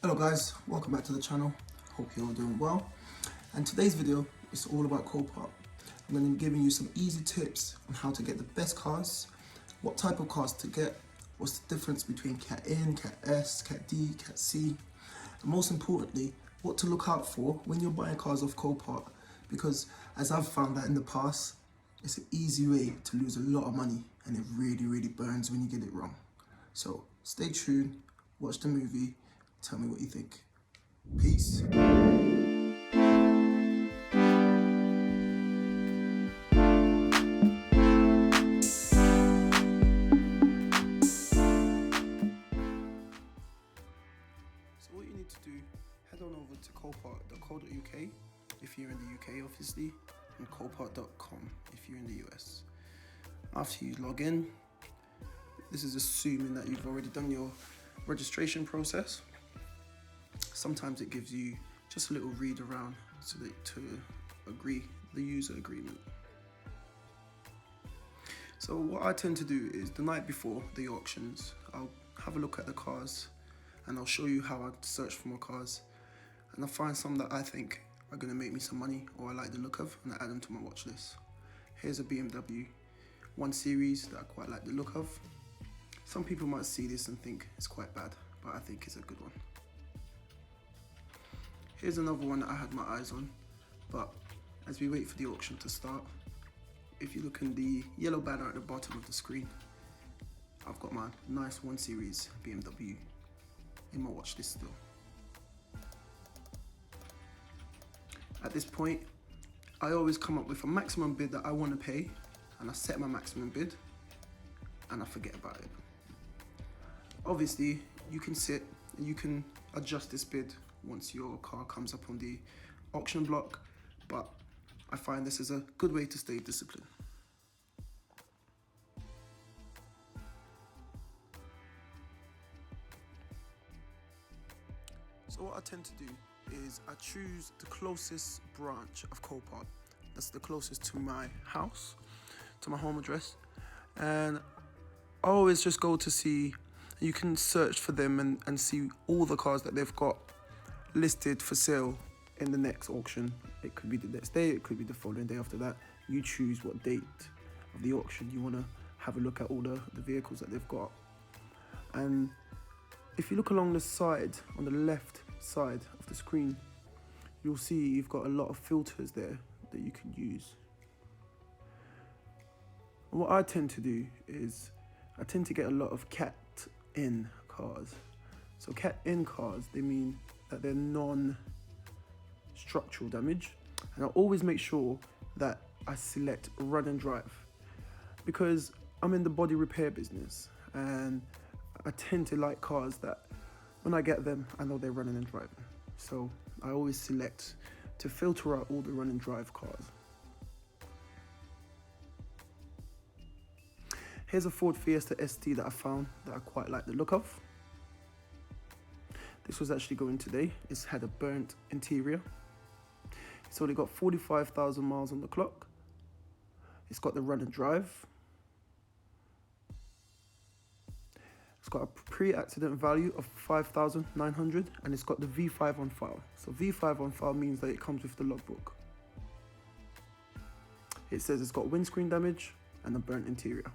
Hello guys, welcome back to the channel. Hope you're all doing well. And today's video is all about Copart. I'm going to be giving you some easy tips on how to get the best cars, what type of cars to get, what's the difference between Cat N, Cat S, Cat D, Cat C, and most importantly, what to look out for when you're buying cars off Copart. Because as I've found that in the past, it's an easy way to lose a lot of money and it really burns when you get it wrong. So stay tuned, watch the movie, tell me what you think. Peace. So what you need to do, head on over to copart.co.uk if you're in the UK obviously, and copart.com if you're in the US. After you log in, this is assuming that you've already done your registration process. Sometimes it gives you just a little read around so that to agree the user agreement. So what I tend to do is the night before the auctions, I'll have a look at the cars and I'll show you how I search for my cars, and I'll find some that I think are going to make me some money or I like the look of, and I add them to my watch list. Here's a BMW 1 Series that I quite like the look of. Some people might see this and think it's quite bad, but I think it's a good one. Here's another one that I had my eyes on, but as we wait for the auction to start, if you look in the yellow banner at the bottom of the screen, I've got my nice 1 Series BMW in my watch list still. At this point, I always come up with a maximum bid that I want to pay, and I set my maximum bid, and I forget about it. Obviously, you can sit and you can adjust this bid once your car comes up on the auction block, but I find this is a good way to stay disciplined. So what I tend to do is I choose the closest branch of Copart that's the closest to my house, to my home address, and I always just go to see. You can search for them and see all the cars that they've got listed for sale in the next auction. It could be the next day, it could be the following day after that. You choose what date of the auction you want to have a look at all the vehicles that they've got. And if you look along the side, on the left side of the screen, you'll see you've got a lot of filters there that you can use. And what I tend to do is I tend to get a lot of Cat N cars. So Cat N cars, they mean that they're non-structural damage, and I always make sure that I select run and drive, because I'm in the body repair business and I tend to like cars that when I get them I know they're running and driving, so I always select to filter out all the run and drive cars. Here's a Ford Fiesta ST that I found that I quite like the look of. This was actually going today. It's had a burnt interior. It's only got 45,000 miles on the clock. It's got the run and drive. It's got a pre-accident value of 5,900 and it's got the V5 on file. So V5 on file means that it comes with the logbook. It says it's got windscreen damage and a burnt interior.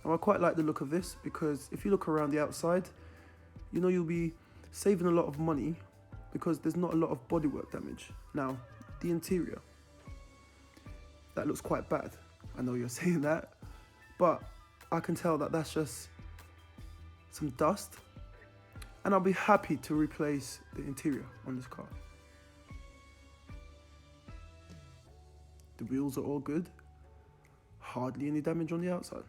Now I quite like the look of this because if you look around the outside, you know you'll be saving a lot of money because there's not a lot of bodywork damage. Now, the interior, that looks quite bad. I know you're saying that, but I can tell that that's just some dust, and I'll be happy to replace the interior on this car. The wheels are all good, hardly any damage on the outside.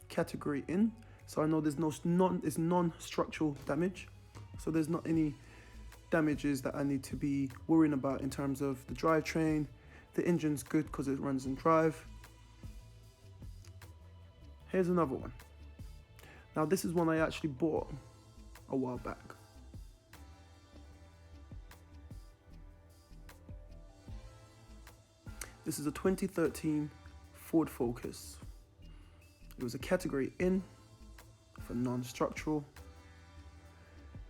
Category N, so I know there's it's non-structural damage, so there's not any damages that I need to be worrying about in terms of the drivetrain. The engine's good because it runs and drive. Here's another one. Now this is one I actually bought a while back. This is a 2013 Ford Focus. It was a category N, for non-structural.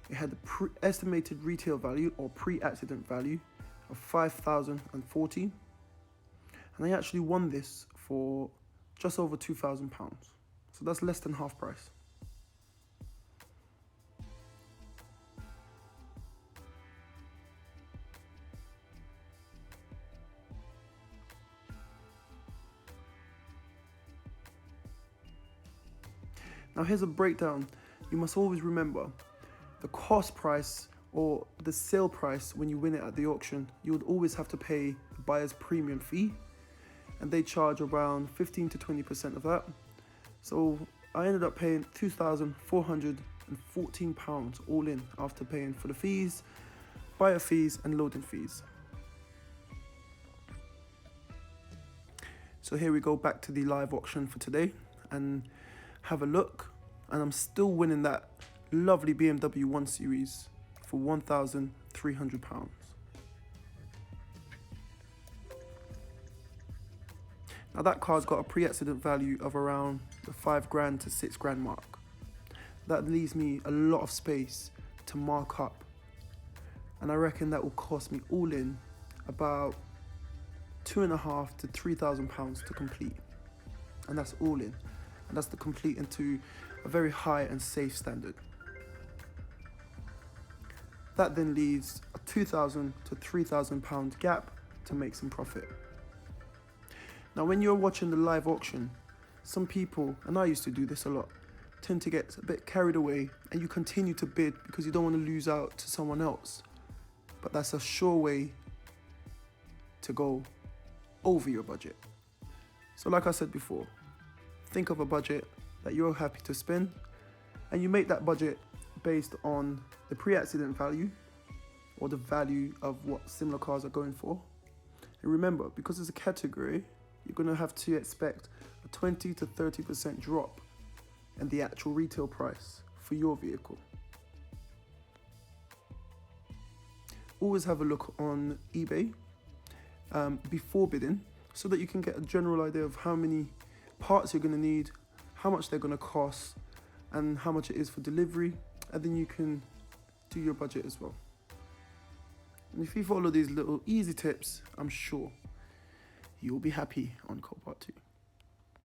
It had the estimated retail value or pre-accident value of £5,040, and I actually won this for just over £2,000, so that's less than half price. Now here's a breakdown. You must always remember the cost price or the sale price when you win it at the auction. You would always have to pay the buyer's premium fee, and they charge around 15 to 20% of that. So I ended up paying £2,414 all in after paying for the fees, buyer fees and loading fees. So here we go back to the live auction for today and have a look, and I'm still winning that lovely BMW 1 Series for £1,300. Now that car's got a pre-accident value of around the £5,000 to £6,000 mark. That leaves me a lot of space to mark up, and I reckon that will cost me all in about £2,500 to £3,000 to complete, and that's all in. And that's to complete into a very high and safe standard. That then leaves a £2,000 to £3,000 gap to make some profit. Now when you're watching the live auction, some people, and I used to do this a lot, tend to get a bit carried away and you continue to bid because you don't want to lose out to someone else. But that's a sure way to go over your budget. So like I said before, think of a budget that you're happy to spend, and you make that budget based on the pre-accident value or the value of what similar cars are going for. And remember, because it's a category, you're going to have to expect a 20 to 30% drop in the actual retail price for your vehicle. Always have a look on eBay before bidding, so that you can get a general idea of how many parts you're going to need, how much they're going to cost, and how much it is for delivery, and then you can do your budget as well. And if you follow these little easy tips, I'm sure you'll be happy on Copart too.